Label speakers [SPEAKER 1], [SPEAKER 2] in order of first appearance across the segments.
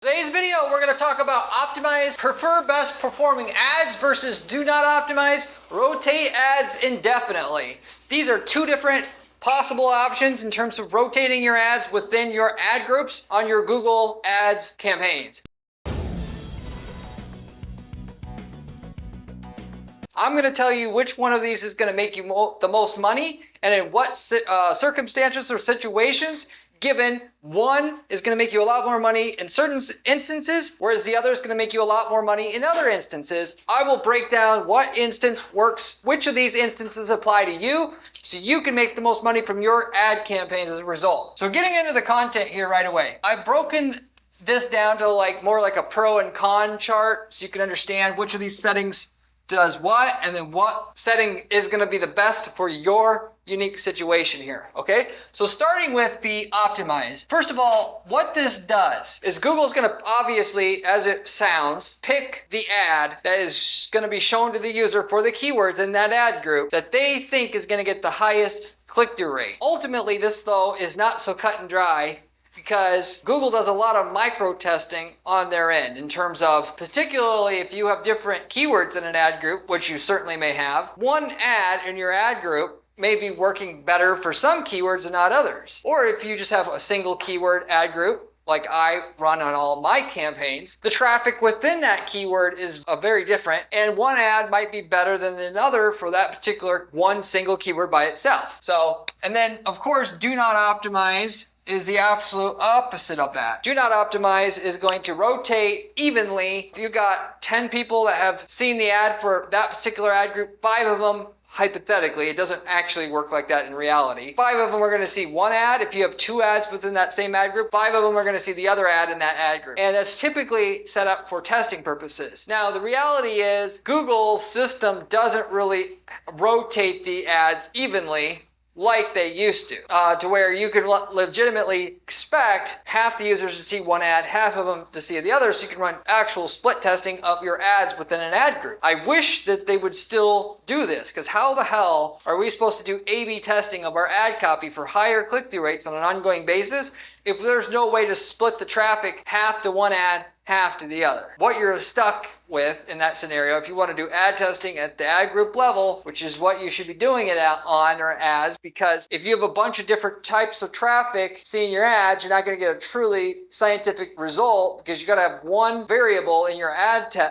[SPEAKER 1] Today's video, we're going to talk about optimize, prefer best performing ads versus do not optimize, rotate ads indefinitely. These are two different possible options in terms of rotating your ads within your ad groups on your Google Ads campaigns. I'm going to tell you which one of these is going to make you the most money and in what circumstances or situations. Given one is going to make you a lot more money in certain instances, whereas the other is going to make you a lot more money in other instances. I will break down what instance works, which of these instances apply to you, so you can make the most money from your ad campaigns as a result. So getting into the content here right away, I've broken this down to more like a pro and con chart, so you can understand which of these settings does what, and then what setting is going to be the best for your unique situation here, okay? So starting with the optimize. First of all, what this does is Google's going to obviously, as it sounds, pick the ad that is going to be shown to the user for the keywords in that ad group that they think is going to get the highest click-through rate. Ultimately, this though is not so cut and dry, because Google does a lot of micro testing on their end in terms of, particularly if you have different keywords in an ad group, which you certainly may have, one ad in your ad group may be working better for some keywords and not others. Or if you just have a single keyword ad group, like I run on all my campaigns, the traffic within that keyword is very different, and one ad might be better than another for that particular one single keyword by itself. So, and then of course, do not optimize is the absolute opposite of that. Do not optimize is going to rotate evenly. If you got 10 people that have seen the ad for that particular ad group, 5 of them, hypothetically, it doesn't actually work like that in reality, 5 of them are going to see one ad. If you have 2 ads within that same ad group, 5 of them are going to see the other ad in that ad group. And that's typically set up for testing purposes. Now, the reality is Google's system doesn't really rotate the ads evenly like they used to where you could legitimately expect half the users to see one ad, half of them to see the other, so you can run actual split testing of your ads within an ad group. I wish that they would still do this, because how the hell are we supposed to do A/B testing of our ad copy for higher click-through rates on an ongoing basis if there's no way to split the traffic half to one ad, half to the other? What you're stuck with in that scenario, if you want to do ad testing at the ad group level, which is what you should be doing it on or as, because if you have a bunch of different types of traffic seeing your ads, you're not going to get a truly scientific result, because you got to have one variable in your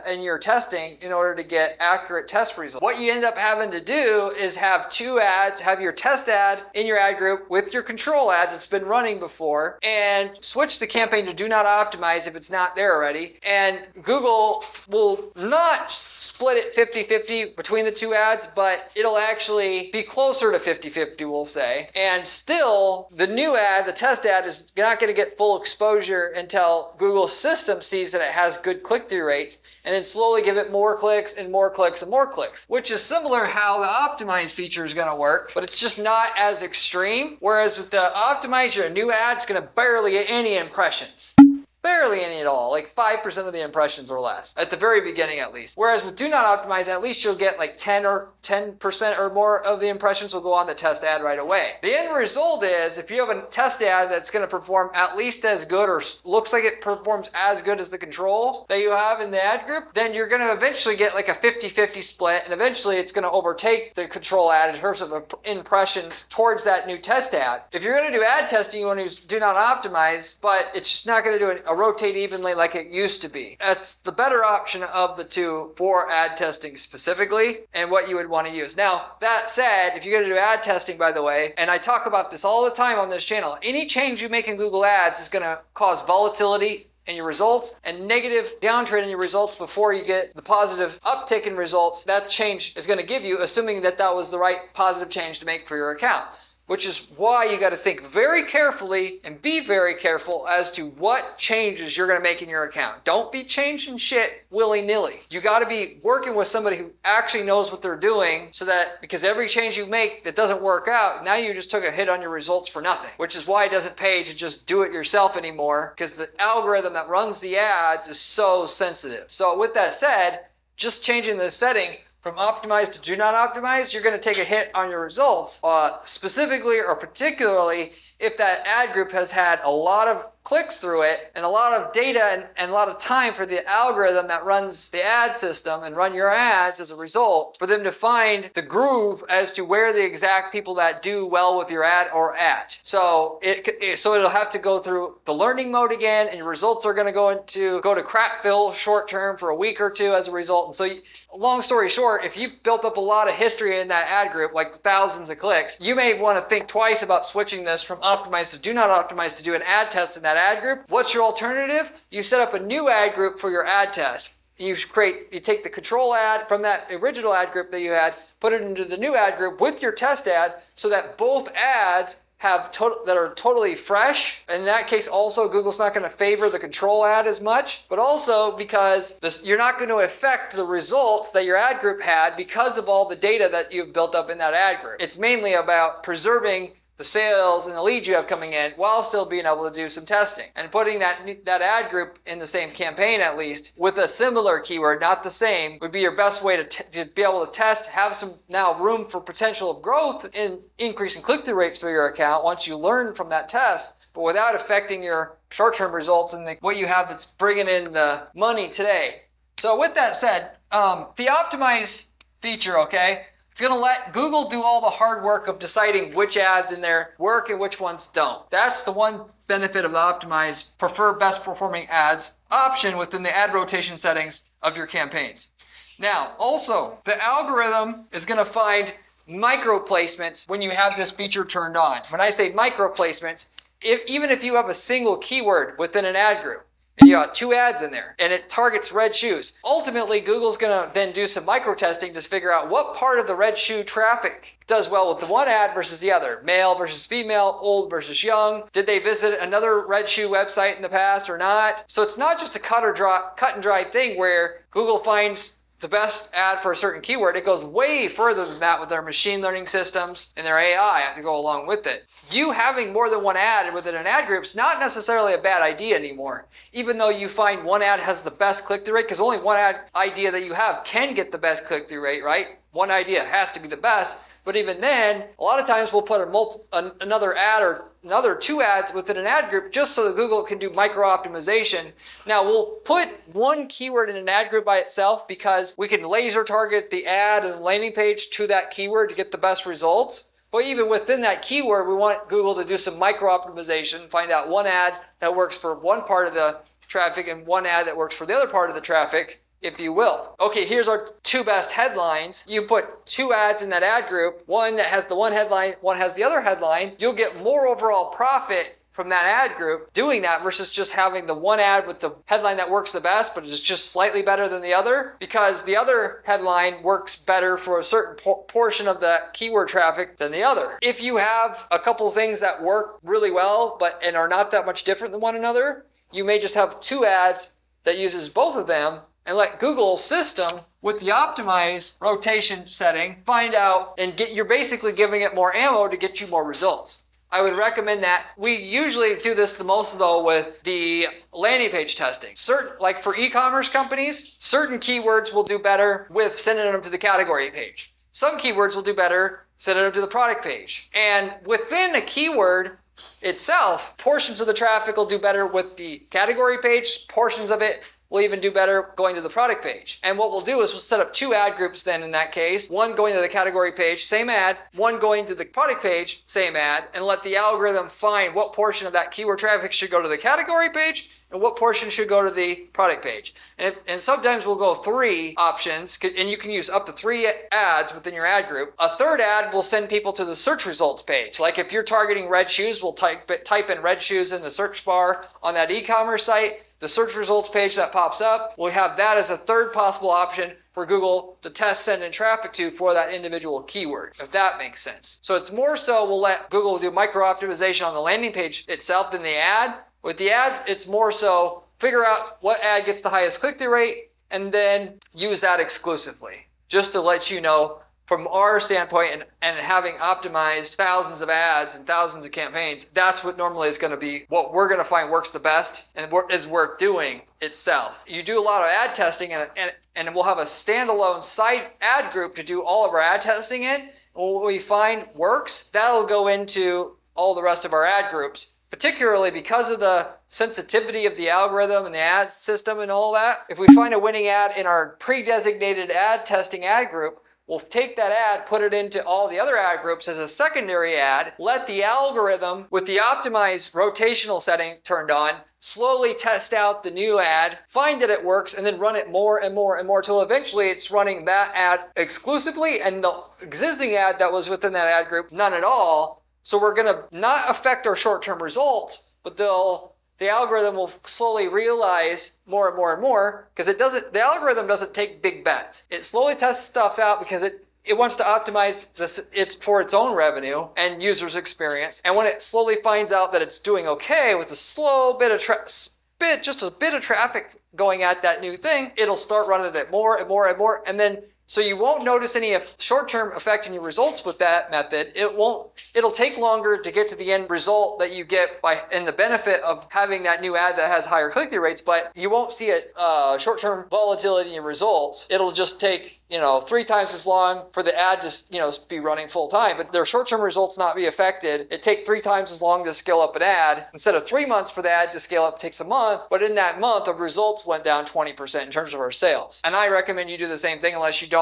[SPEAKER 1] in your testing in order to get accurate test results. What you end up having to do is have 2 ads, have your test ad in your ad group with your control ad that's been running before, and switch the campaign to do not optimize if it's not there already. And Google will not split it 50-50 between the 2 ads, but it'll actually be closer to 50-50, we'll say. And still, the new ad, the test ad, is not going to get full exposure until Google's system sees that it has good click-through rates, and then slowly give it more clicks and more clicks and more clicks, which is similar how the optimize feature is going to work, but it's just not as extreme. Whereas with the optimize, your new ad's going to barely get any impressions. Barely any at all, like 5% of the impressions or less, at the very beginning at least. Whereas with do not optimize, at least you'll get like 10% or more of the impressions will go on the test ad right away. The end result is, if you have a test ad that's going to perform at least as good, or looks like it performs as good as the control that you have in the ad group, then you're going to eventually get like a 50-50 split, and eventually it's going to overtake the control ad in terms of impressions towards that new test ad. If you're going to do ad testing, you want to use do not optimize, but it's just not going to do a rotate evenly like it used to be. That's the better option of the 2 for ad testing specifically, and what you would want to use. Now, that said, if you're going to do ad testing, by the way, and I talk about this all the time on this channel, any change you make in Google Ads is going to cause volatility in your results and negative downtrend in your results before you get the positive uptick in results that change is going to give you, assuming that that was the right positive change to make for your account. Which is why you got to think very carefully and be very careful as to what changes you're going to make in your account. Don't be changing shit willy-nilly. You got to be working with somebody who actually knows what they're doing, so that, because every change you make that doesn't work out, now you just took a hit on your results for nothing. Which is why it doesn't pay to just do it yourself anymore, because the algorithm that runs the ads is so sensitive. So with that said, just changing the setting from optimize to do not optimize, you're going to take a hit on your results, specifically or particularly if that ad group has had a lot of clicks through it and a lot of data and a lot of time for the algorithm that runs the ad system and run your ads as a result for them to find the groove as to where the exact people that do well with your ad are at. So it'll have to go through the learning mode again, and your results are going to go to crapville short term for a week or two as a result. And so long story short, if you've built up a lot of history in that ad group, like thousands of clicks, you may want to think twice about switching this from optimized to do not optimize to do an ad test in that ad group. What's your alternative? You set up a new ad group for your ad test. You take the control ad from that original ad group that you had, put it into the new ad group with your test ad so that both ads that are totally fresh. In that case, also, Google's not going to favor the control ad as much, but also because you're not going to affect the results that your ad group had because of all the data that you've built up in that ad group. It's mainly about preserving the sales and the leads you have coming in while still being able to do some testing and putting that ad group in the same campaign, at least with a similar keyword, not the same, would be your best way to be able to test, have some now room for potential of growth in increasing click-through rates for your account once you learn from that test, but without affecting your short-term results and what you have that's bringing in the money today. So with that said, the optimize feature, okay, it's going to let Google do all the hard work of deciding which ads in there work and which ones don't. That's the one benefit of the optimize prefer best performing ads option within the ad rotation settings of your campaigns. Now, also, the algorithm is going to find micro placements when you have this feature turned on. When I say micro placements, even if you have a single keyword within an ad group, and you got 2 ads in there, and it targets red shoes. Ultimately, Google's going to then do some micro testing to figure out what part of the red shoe traffic does well with the one ad versus the other. Male versus female, old versus young. Did they visit another red shoe website in the past or not? So it's not just a cut and dry thing where Google finds the best ad for a certain keyword. It goes way further than that with their machine learning systems and their AI to go along with it. You having more than one ad within an ad group is not necessarily a bad idea anymore. Even though you find one ad has the best click-through rate, because only one ad idea that you have can get the best click-through rate, right? One idea has to be the best. But even then, a lot of times we'll put another ad or another 2 ads within an ad group just so that Google can do micro optimization. Now we'll put one keyword in an ad group by itself because we can laser target the ad and the landing page to that keyword to get the best results. But even within that keyword, we want Google to do some micro optimization, find out one ad that works for one part of the traffic and one ad that works for the other part of the traffic, if you will. Okay, here's our 2 best headlines. You put 2 ads in that ad group, one that has the one headline, one has the other headline. You'll get more overall profit from that ad group doing that versus just having the one ad with the headline that works the best, but it's just slightly better than the other because the other headline works better for a certain portion of the keyword traffic than the other. If you have a couple things that work really well and are not that much different than one another, you may just have 2 ads that uses both of them and let Google's system with the optimize rotation setting find out and you're basically giving it more ammo to get you more results. I would recommend that. We usually do this the most though with the landing page testing. Like for e-commerce companies, certain keywords will do better with sending them to the category page. Some keywords will do better sending them to the product page. And within a keyword itself, portions of the traffic will do better with the category page, portions of it will even do better going to the product page. And what we'll do is we'll set up 2 ad groups then in that case, one going to the category page, same ad, one going to the product page, same ad, and let the algorithm find what portion of that keyword traffic should go to the category page and what portion should go to the product page. And sometimes we'll go 3 options, and you can use up to 3 ads within your ad group. A 3rd ad will send people to the search results page. Like if you're targeting red shoes, we'll type in red shoes in the search bar on that e-commerce site. The search results page that pops up, we'll have that as a 3rd possible option for Google to test sending traffic to for that individual keyword, if that makes sense. So it's more so we'll let Google do micro optimization on the landing page itself than the ad. With the ads, it's more so figure out what ad gets the highest click-through rate and then use that exclusively. Just to let you know from our standpoint and having optimized thousands of ads and thousands of campaigns, that's what normally is going to be what we're going to find works the best and what is worth doing itself. You do a lot of ad testing and we'll have a standalone site ad group to do all of our ad testing in. What we find works, that'll go into all the rest of our ad groups particularly because of the sensitivity of the algorithm and the ad system and all that. If we find a winning ad in our pre-designated ad testing ad group, we'll take that ad, put it into all the other ad groups as a secondary ad, let the algorithm with the optimized rotational setting turned on, slowly test out the new ad, find that it works, and then run it more and more and more till eventually it's running that ad exclusively and the existing ad that was within that ad group, none at all. So we're going to not affect our short-term results, but the algorithm will slowly realize more and more and more, because the algorithm doesn't take big bets. It slowly tests stuff out because it wants to optimize it for its own revenue and users' experience. And when it slowly finds out that it's doing okay with a slow bit of just a bit of traffic going at that new thing, it'll start running it more and more and more, and then so you won't notice any short-term effect in your results with that method. It'll take longer to get to the end result that you get in the benefit of having that new ad that has higher click-through rates, but you won't see a short-term volatility in your results. It'll just take, 3 times as long for the ad to, be running full time, but their short-term results not be affected. It takes 3 times as long to scale up an ad. Instead of 3 months for the ad to scale up, it takes a month, but in that month, the results went down 20% in terms of our sales. And I recommend you do the same thing unless you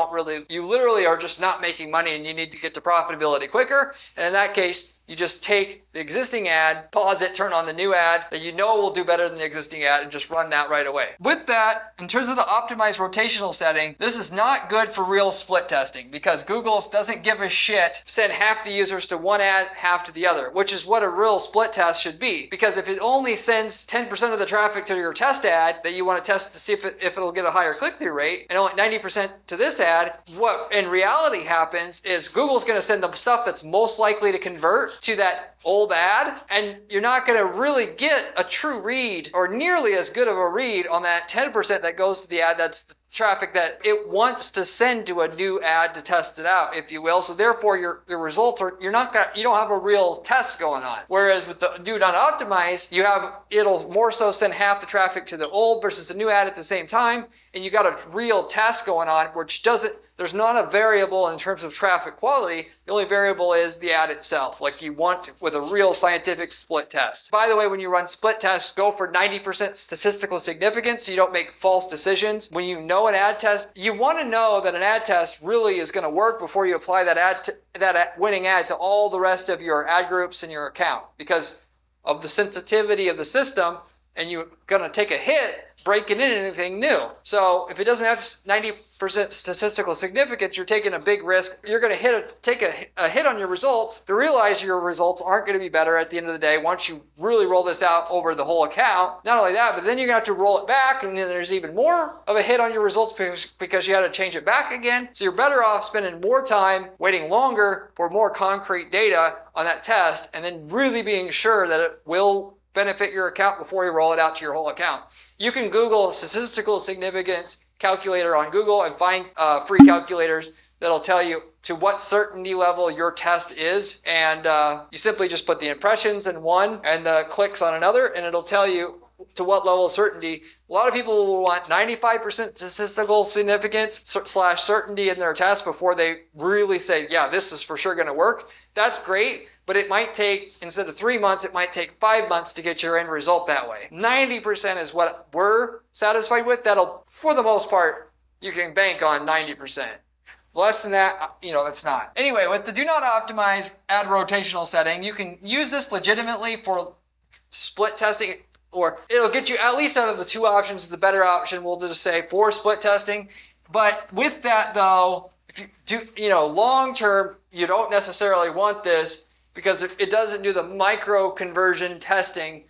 [SPEAKER 1] literally are just not making money and you need to get to profitability quicker. And in that case, you just take the existing ad, pause it, turn on the new ad that you know will do better than the existing ad, and just run that right away. With that, in terms of the optimized rotational setting, this is not good for real split testing because Google doesn't give a shit. Send half the users to one ad, half to the other, which is what a real split test should be. Because if it only sends 10% of the traffic to your test ad that you want to test to see if it'll get a higher click-through rate, and only 90% to this ad, what in reality happens is Google's going to send the stuff that's most likely to convert to that old ad, and you're not going to really get a true read or nearly as good of a read on that 10% that goes to the ad that's the traffic that it wants to send to a new ad to test it out, if you will. So therefore your results are you don't have a real test going on. Whereas with the do not optimize, it'll more so send half the traffic to the old versus the new ad at the same time, and you got a real test going on, which there's not a variable in terms of traffic quality. The only variable is the ad itself, like you want with a real scientific split test. By the way, when you run split tests, go for 90% statistical significance so you don't make false decisions. When you know an ad test, you want to know that an ad test really is going to work before you apply that winning ad to all the rest of your ad groups in your account, because of the sensitivity of the system, and you're going to take a hit breaking in anything new. So if it doesn't have 90% statistical significance, you're taking a big risk. You're going to take a hit on your results to realize your results aren't going to be better at the end of the day once you really roll this out over the whole account. Not only that, but then you're going to have to roll it back, and then there's even more of a hit on your results because you had to change it back again. So you're better off spending more time waiting longer for more concrete data on that test, and then really being sure that it will benefit your account before you roll it out to your whole account. You can Google statistical significance calculator on Google and find free calculators that'll tell you to what certainty level your test is, and you simply just put the impressions in one and the clicks on another, and it'll tell you to what level of certainty. A lot of people will want 95% statistical significance / certainty in their test before they really say, yeah, this is for sure going to work. That's great, but it might take, instead of 3 months, it might take 5 months to get your end result that way. 90% is what we're satisfied with. That'll, for the most part, you can bank on 90%. Less than that, it's not. Anyway, with the do not optimize ad rotational setting, you can use this legitimately for split testing, or it'll get you at least out of the 2 options. The better option, we'll just say, for split testing. But with that though, if you do, long term, you don't necessarily want this because it doesn't do the micro testing,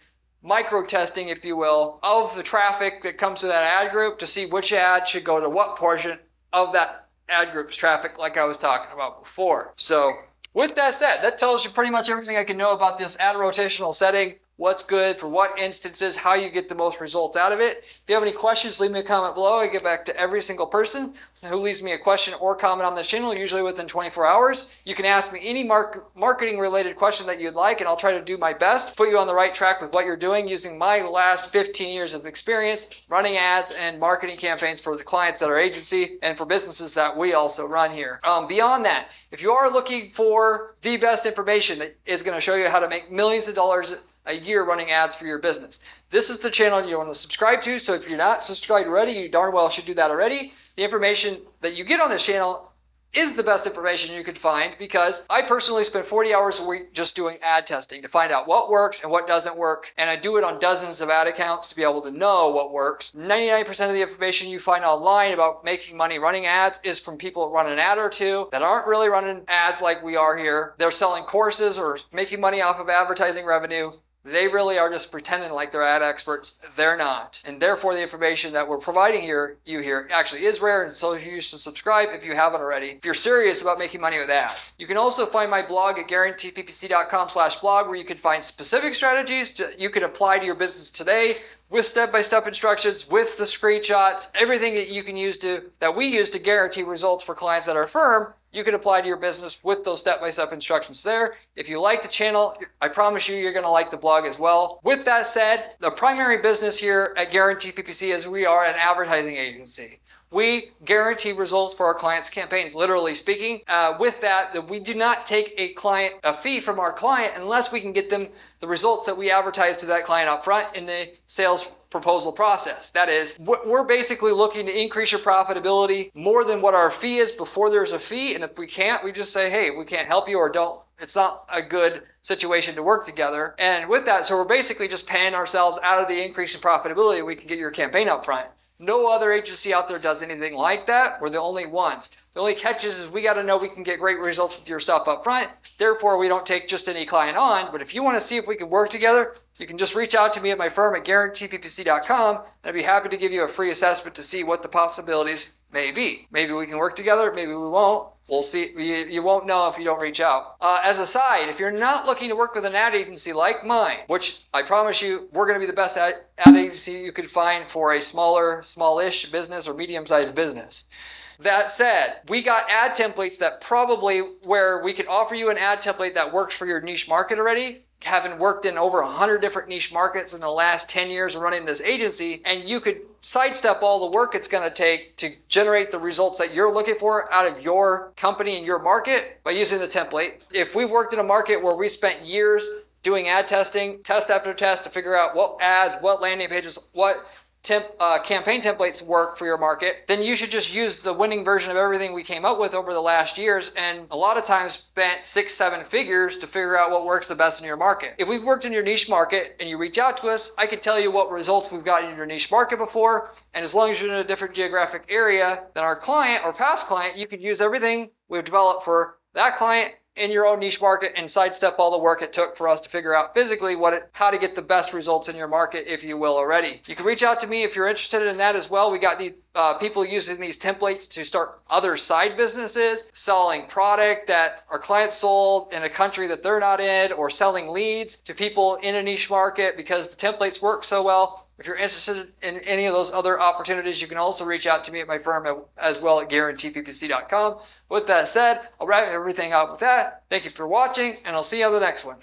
[SPEAKER 1] if you will, of the traffic that comes to that ad group to see which ad should go to what portion of that ad group's traffic, like I was talking about before. So with that said, that tells you pretty much everything I can know about this ad rotational setting. What's good for what instances, how you get the most results out of it. If you have any questions, leave me a comment below. I get back to every single person who leaves me a question or comment on this channel, usually within 24 hours. You can ask me any marketing related question that you'd like, and I'll try to do my best to put you on the right track with what you're doing using my last 15 years of experience running ads and marketing campaigns for the clients that are agency and for businesses that we also run here. Beyond that, if you are looking for the best information that is going to show you how to make millions of dollars a year running ads for your business. This is the channel you want to subscribe to. So if you're not subscribed already, you darn well should do that already. The information that you get on this channel is the best information you could find, because I personally spend 40 hours a week just doing ad testing to find out what works and what doesn't work. And I do it on dozens of ad accounts to be able to know what works. 99% of the information you find online about making money running ads is from people that run an ad or two that aren't really running ads like we are here. They're selling courses or making money off of advertising revenue. They really are just pretending like they're ad experts. They're not. And therefore, the information that we're providing you here actually is rare, and so you should subscribe if you haven't already, if you're serious about making money with ads. You can also find my blog at guaranteedppc.com/blog, where you can find specific strategies you can apply to your business today, with step-by-step instructions, with the screenshots, everything that you can use that we use to guarantee results for clients at our firm. You can apply to your business with those step-by-step instructions there. If you like the channel, I promise you're going to like the blog as well. With that said, the primary business here at Guaranteed PPC is we are an advertising agency. We guarantee results for our clients' campaigns, literally speaking. With that, we do not take a fee from our client unless we can get them the results that we advertise to that client up front in the sales proposal process. That is, we're basically looking to increase your profitability more than what our fee is before there's a fee. And if we can't, we just say, hey, we can't help you, or don't. It's not a good situation to work together. And with that, so we're basically just paying ourselves out of the increase in profitability we can get your campaign up front. No other agency out there does anything like that. We're the only ones. The only catch is we got to know we can get great results with your stuff up front. Therefore, we don't take just any client on. But if you want to see if we can work together, you can just reach out to me at my firm at guaranteedppc.com, and I'd be happy to give you a free assessment to see what the possibilities may be. Maybe we can work together, maybe we won't. We'll see. You won't know if you don't reach out. As a side, if you're not looking to work with an ad agency like mine, which I promise you, we're going to be the best ad agency you could find for a smallish business or medium-sized business. That said, we got ad templates that probably where we could offer you an ad template that works for your niche market already, having worked in over 100 different niche markets in the last 10 years of running this agency, and you could sidestep all the work it's going to take to generate the results that you're looking for out of your company and your market by using the template. If we've worked in a market where we spent years doing ad testing, test after test, to figure out what ads, what landing pages, what campaign templates work for your market, then you should just use the winning version of everything we came up with over the last years, and a lot of times spent 6-7 figures to figure out what works the best in your market. If we've worked in your niche market and you reach out to us, I can tell you what results we've gotten in your niche market before, and as long as you're in a different geographic area than our client or past client, you could use everything we've developed for that client in your own niche market and sidestep all the work it took for us to figure out physically how to get the best results in your market, if you will, already. You can reach out to me if you're interested in that as well. We got the people using these templates to start other side businesses, selling product that our clients sold in a country that they're not in, or selling leads to people in a niche market because the templates work so well. If you're interested in any of those other opportunities, you can also reach out to me at my firm as well at guaranteedppc.com. With that said, I'll wrap everything up with that. Thank you for watching, and I'll see you on the next one.